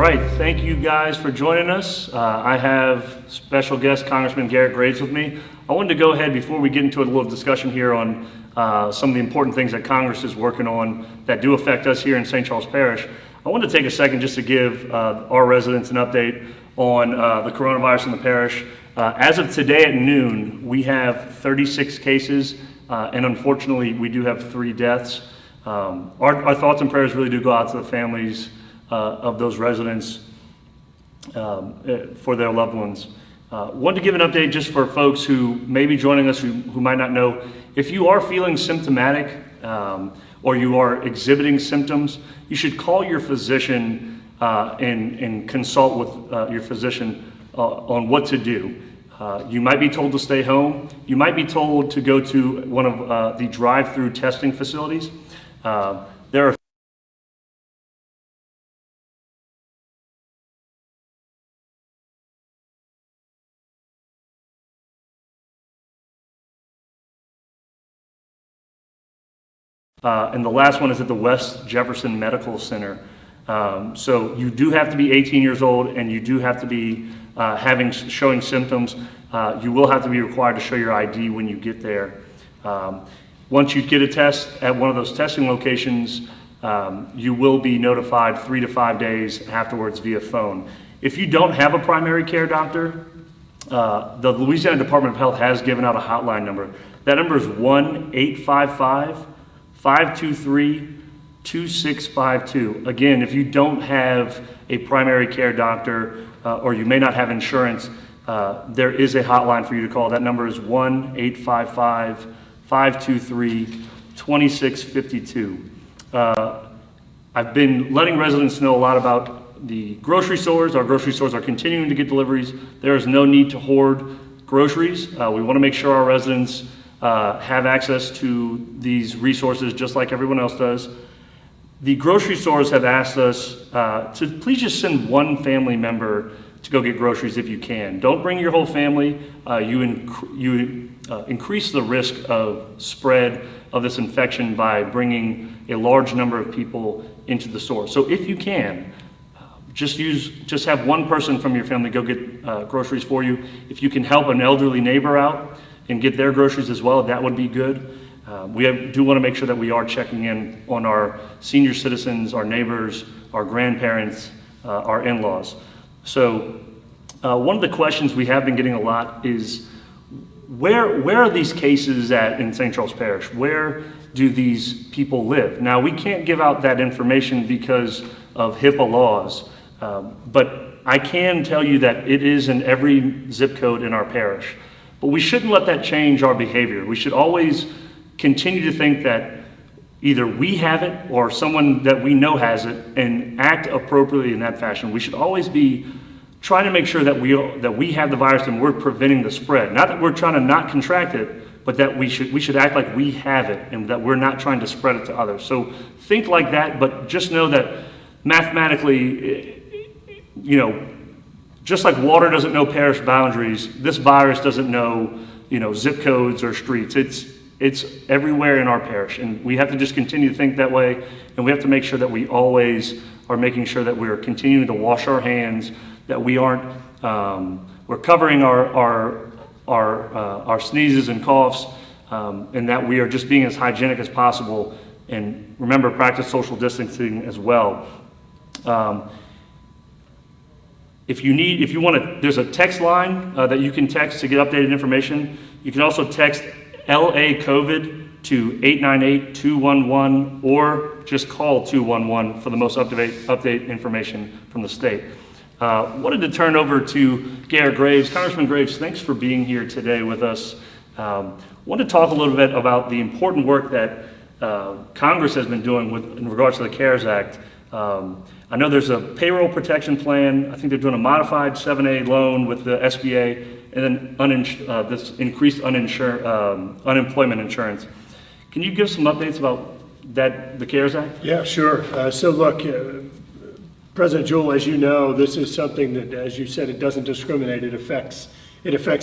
right, thank you guys for joining us. I have special guest Congressman Garret Graves with me. I wanted to go ahead before we get into a little discussion here on some of the important things that Congress is working on that do affect us here in St. Charles Parish. I wanted to take a second just to give our residents an update on the coronavirus in the parish. As of today at noon, we have 36 cases, and unfortunately, we do have 3 deaths. Our thoughts and prayers really do go out to the families of those residents for their loved ones. Want to give an update just for folks who may be joining us who might not know. If you are feeling symptomatic or you are exhibiting symptoms, you should call your physician and consult with your physician on what to do. You might be told to stay home. You might be told to go to one of the drive-through testing facilities. There are and the last one is at the West Jefferson Medical Center. So you do have to be 18 years old, and you do have to be showing symptoms. You will have to be required to show your ID when you get there. Once you get a test at one of those testing locations, you will be notified 3 to 5 days afterwards via phone. If you don't have a primary care doctor, the Louisiana Department of Health has given out a hotline number. That number is 1-855-523-2652. Again, if you don't have a primary care doctor or you may not have insurance, there is a hotline for you to call. That number is 1-855-523-2652. I've been letting residents know a lot about the grocery stores. Our grocery stores are continuing to get deliveries. There is no need to hoard groceries. We want to make sure our residents have access to these resources just like everyone else does. The grocery stores have asked us to please just send one family member to go get groceries if you can. Don't bring your whole family. You increase the risk of spread of this infection by bringing a large number of people into the store. So if you can, just have one person from your family go get groceries for you. If you can help an elderly neighbor out and get their groceries as well, that would be good. We do want to make sure that we are checking in on our senior citizens, our neighbors, our grandparents, our in-laws. So one of the questions we have been getting a lot is, where are these cases at in St. Charles Parish? Where do these people live? Now, we can't give out that information because of HIPAA laws, but I can tell you that it is in every zip code in our parish. But we shouldn't let that change our behavior. We should always continue to think that either we have it or someone that we know has it and act appropriately in that fashion. We should always be trying to make sure that we have the virus and we're preventing the spread. Not that we're trying to not contract it, but that we should act like we have it and that we're not trying to spread it to others. So think like that, but just know that mathematically, just like water doesn't know parish boundaries, this virus doesn't know, zip codes or streets. It's everywhere in our parish, and we have to just continue to think that way, and we have to make sure that we always are making sure that we're continuing to wash our hands, that we aren't, we're covering our sneezes and coughs, and that we are just being as hygienic as possible. And remember, practice social distancing as well. If you want to, there's a text line that you can text to get updated information. You can also text LA COVID to 898-211 or just call 211 for the most update information from the state. Wanted to turn over to Garret Graves. Congressman Graves, thanks for being here today with us. Want to talk a little bit about the important work that Congress has been doing in regards to the CARES Act. I know there's a payroll protection plan. I think they're doing a modified 7A loan with the SBA, and then this increased unemployment insurance. Can you give some updates about the CARES Act? Yeah, sure. So look, President Jewell, as you know, this is something that, as you said, it doesn't discriminate. It affects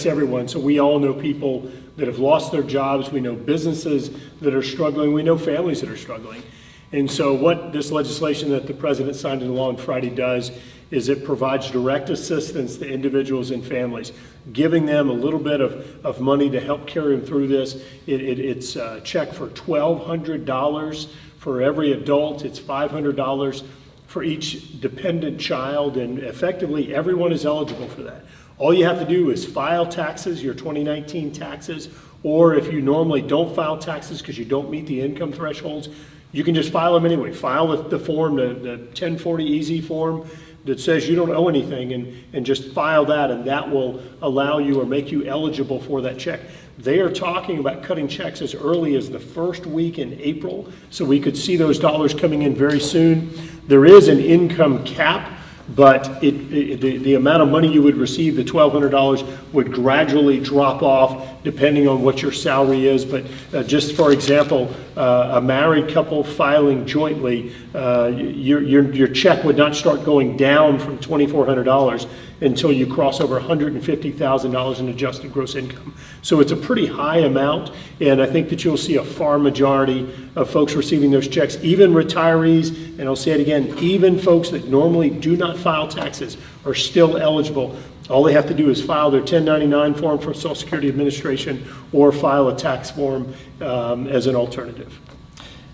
everyone. So we all know people that have lost their jobs. We know businesses that are struggling. We know families that are struggling. And so what this legislation that the president signed into law on Friday does is it provides direct assistance to individuals and families, giving them a little bit of money to help carry them through this. It's a check for $1,200 for every adult. It's $500 for each dependent child, and effectively everyone is eligible for that. All you have to do is file taxes, your 2019 taxes, or if you normally don't file taxes because you don't meet the income thresholds, you can just file them anyway. File the form, the 1040 easy form that says you don't owe anything, and just file that, and that will allow you or make you eligible for that check. They are talking about cutting checks as early as the first week in April, so we could see those dollars coming in very soon. There is an income cap, but the amount of money you would receive, the $1,200, would gradually drop off depending on what your salary is. But just for example, a married couple filing jointly, your check would not start going down from $2,400 until you cross over $150,000 in adjusted gross income. So it's a pretty high amount, and I think that you'll see a far majority of folks receiving those checks, even retirees, and I'll say it again, even folks that normally do not file taxes are still eligible. All they have to do is file their 1099 form for Social Security Administration or file a tax form as an alternative.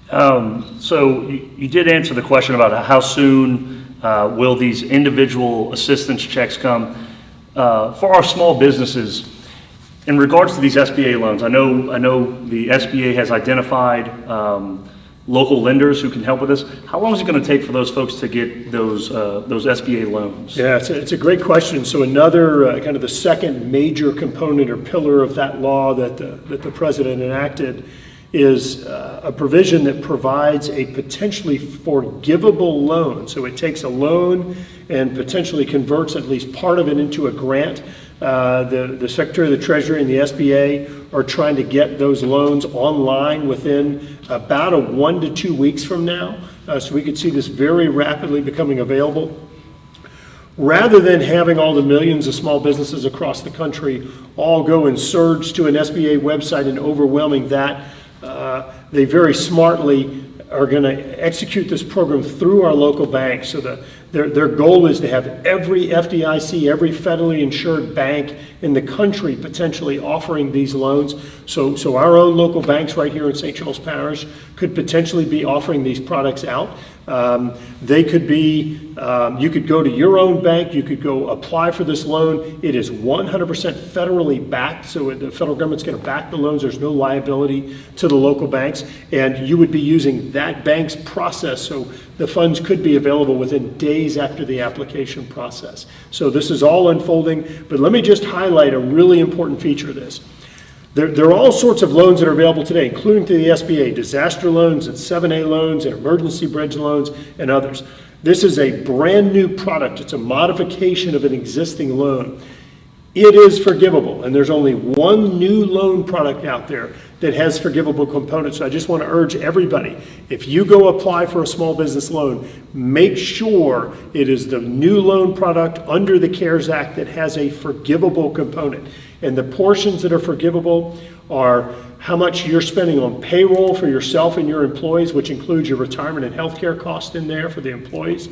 So you did answer the question about how soon will these individual assistance checks come. For our small businesses, in regards to these SBA loans, I know the SBA has identified local lenders who can help with this. How long is it going to take for those folks to get those SBA loans? Yeah, it's a great question. So another kind of the second major component or pillar of that law that the president enacted is a provision that provides a potentially forgivable loan. So it takes a loan and potentially converts at least part of it into a grant. The Secretary of the Treasury and the SBA are trying to get those loans online within about 1 to 2 weeks from now. So we could see this very rapidly becoming available. Rather than having all the millions of small businesses across the country all go and surge to an SBA website and overwhelming that, they very smartly are going to execute this program through our local banks. So their goal is to have every FDIC, every federally insured bank in the country potentially offering these loans. So our own local banks right here in St. Charles Parish could potentially be offering these products out. They could be, you could go to your own bank, you could go apply for this loan. It is 100% federally backed, so the federal government's going to back the loans. There's no liability to the local banks, and you would be using that bank's process, so the funds could be available within days after the application process. So this is all unfolding, but let me just highlight a really important feature of this. There are all sorts of loans that are available today, including to the SBA, disaster loans and 7A loans and emergency bridge loans and others. This is a brand new product. It's a modification of an existing loan. It is forgivable, and there's only one new loan product out there that has forgivable components. So I just want to urge everybody, if you go apply for a small business loan, make sure it is the new loan product under the CARES Act that has a forgivable component. And the portions that are forgivable are how much you're spending on payroll for yourself and your employees, which includes your retirement and healthcare costs in there for the employees.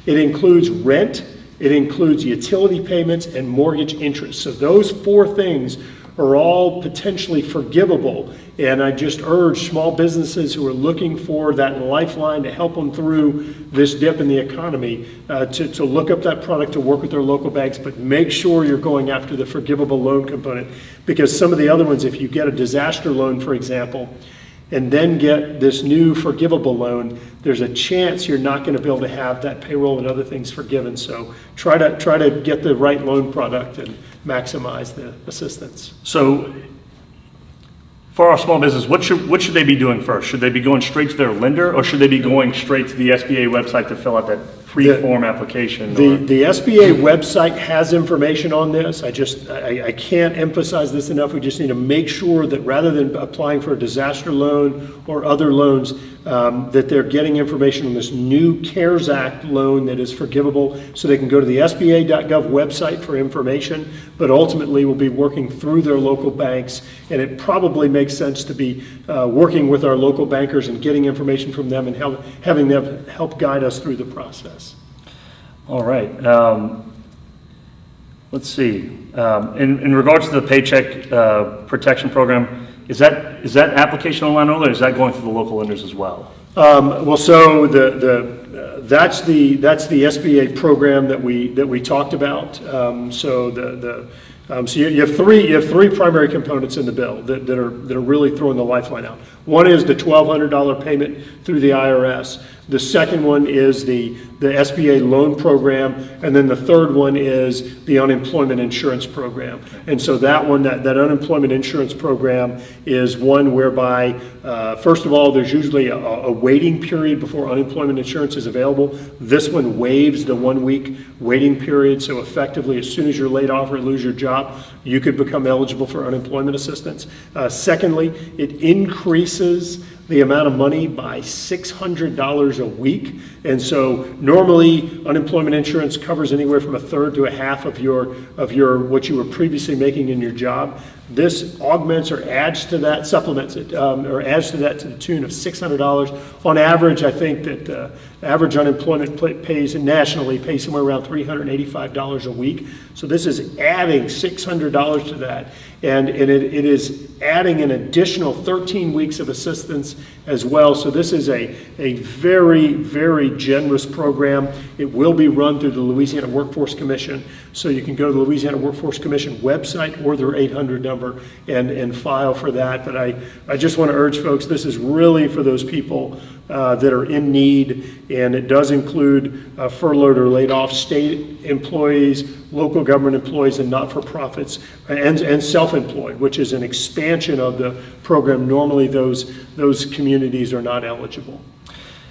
It includes rent, it includes utility payments, and mortgage interest. So those four things are all potentially forgivable. And I just urge small businesses who are looking for that lifeline to help them through this dip in the economy to look up that product, to work with their local banks, but make sure you're going after the forgivable loan component, because some of the other ones, if you get a disaster loan, for example, and then get this new forgivable loan, there's a chance you're not going to be able to have that payroll and other things forgiven. So try to get the right loan product and maximize the assistance. So for our small business, what should they be doing first? Should they be going straight to their lender, or should they be going straight to the SBA website to fill out that free-form application. The SBA website has information on this. I can't emphasize this enough. We just need to make sure that rather than applying for a disaster loan or other loans, that they're getting information on this new CARES Act loan that is forgivable, so they can go to the SBA.gov website for information, but ultimately we'll be working through their local banks, and it probably makes sense to be working with our local bankers and getting information from them and having them help guide us through the process. All right. Let's see. In regards to the Paycheck Protection Program, is that application online only, or is that going through the local lenders as well? So that's the SBA program that we talked about. So you have three primary components in the bill that are really throwing the lifeline out. One is the $1,200 payment through the IRS. The second one is the SBA loan program, and then the third one is the unemployment insurance program. And so that unemployment insurance program is one whereby, first of all, there's usually a waiting period before unemployment insurance is available. This one waives the 1 week waiting period, so effectively as soon as you're laid off or lose your job, you could become eligible for unemployment assistance. Secondly, it increases the amount of money by $600 a week. And so normally unemployment insurance covers anywhere from a third to a half of your what you were previously making in your job. This augments or adds to that, supplements it, or adds to that to the tune of $600. On average, I think that average unemployment nationally pays somewhere around $385 a week. So this is adding $600 to that. And it is adding an additional 13 weeks of assistance as well. So this is a very, very generous program. It will be run through the Louisiana Workforce Commission. So you can go to the Louisiana Workforce Commission website or their 800 number and file for that. But I just want to urge folks, this is really for those people that are in need, and it does include furloughed or laid off state employees, local government employees, and not-for-profits, and self-employed, which is an expansion of the program. Normally those communities are not eligible.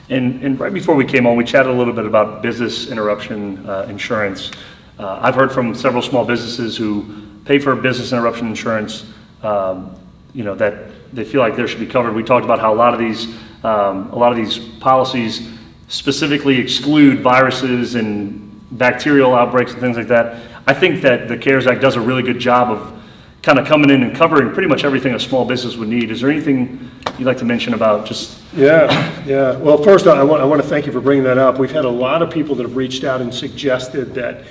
And right before we came on, we chatted a little bit about business interruption insurance. I've heard from several small businesses who pay for business interruption insurance, that they feel like there should be covered. We talked about how a lot of these policies specifically exclude viruses and bacterial outbreaks and things like that. I think that the CARES Act does a really good job of kind of coming in and covering pretty much everything a small business would need. Is there anything you'd like to mention about just? Yeah. Well, first, I want to thank you for bringing that up. We've had a lot of people that have reached out and suggested that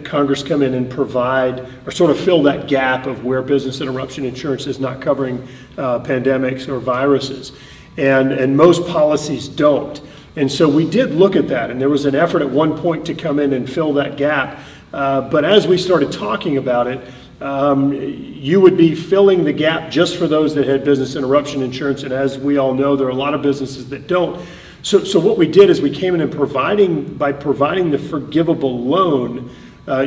Congress come in and provide or sort of fill that gap of where business interruption insurance is not covering pandemics or viruses. And most policies don't. And so we did look at that, and there was an effort at one point to come in and fill that gap. But as we started talking about it, you would be filling the gap just for those that had business interruption insurance. And as we all know, there are a lot of businesses that don't. So what we did is we came in and by providing the forgivable loan,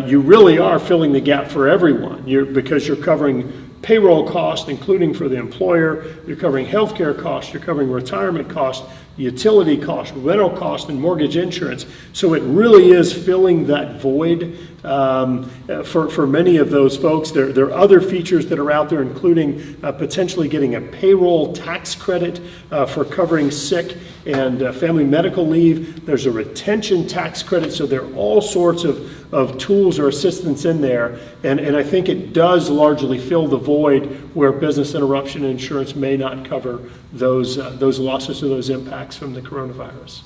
you really are filling the gap for everyone because you're covering payroll costs, including for the employer, you're covering healthcare costs, you're covering retirement costs, utility costs, rental costs, and mortgage insurance. So it really is filling that void for many of those folks. There are other features that are out there, including potentially getting a payroll tax credit for covering sick and family medical leave. There's a retention tax credit. So there are all sorts of tools or assistance in there. And I think it does largely fill the void where business interruption insurance may not cover those losses or those impacts from the coronavirus.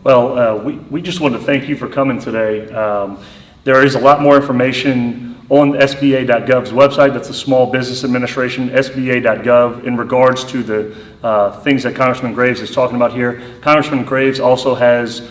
Well, we just want to thank you for coming today. There is a lot more information on SBA.gov's website. That's the Small Business Administration, SBA.gov, in regards to the things that Congressman Graves is talking about here. Congressman Graves also has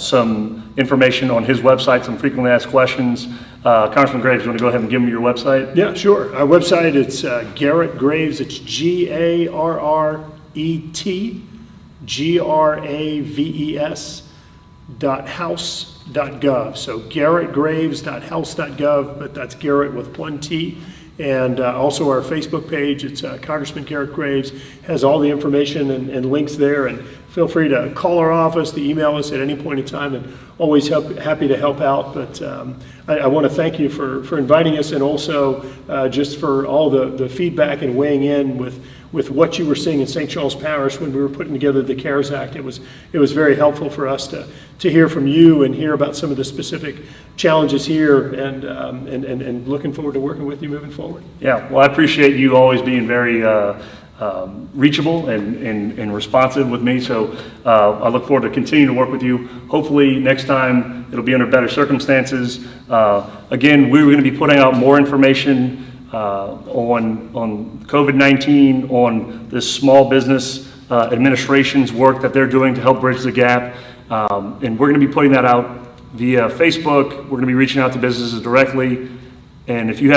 some information on his website, some frequently asked questions. Congressman Graves, you want to go ahead and give me your website? Yeah, sure. Our website, it's Garret Graves. It's GarretGraves.house.gov. So GarretGraves.house.gov, but that's Garret with one T. and also our Facebook page. It's Congressman Garret Graves, has all the information and links there, and feel free to call our office, to email us at any point in time, and always happy to help out. But I want to thank you for inviting us, and also just for all the feedback and weighing in with what you were seeing in St. Charles Parish when we were putting together the CARES Act. It was very helpful for us to hear from you and hear about some of the specific challenges here, and looking forward to working with you moving forward. Yeah, well, I appreciate you always being very reachable and responsive with me, so I look forward to continuing to work with you. Hopefully next time it'll be under better circumstances. Again, we're going to be putting out more information on COVID-19, on this small business administration's work that they're doing to help bridge the gap, and we're going to be putting that out via Facebook. We're going to be reaching out to businesses directly. And if you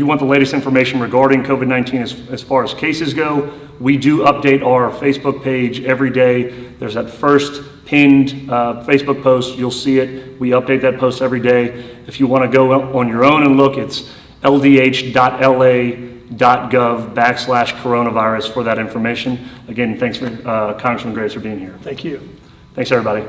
want the latest information regarding COVID-19 as far as cases go, we do update our Facebook page every day. There's that first pinned Facebook post. You'll see it. We update that post every day. If you want to go on your own and look, it's ldh.la.gov/coronavirus for that information. Again, thanks for Congressman Graves for being here. Thank you. Thanks, everybody.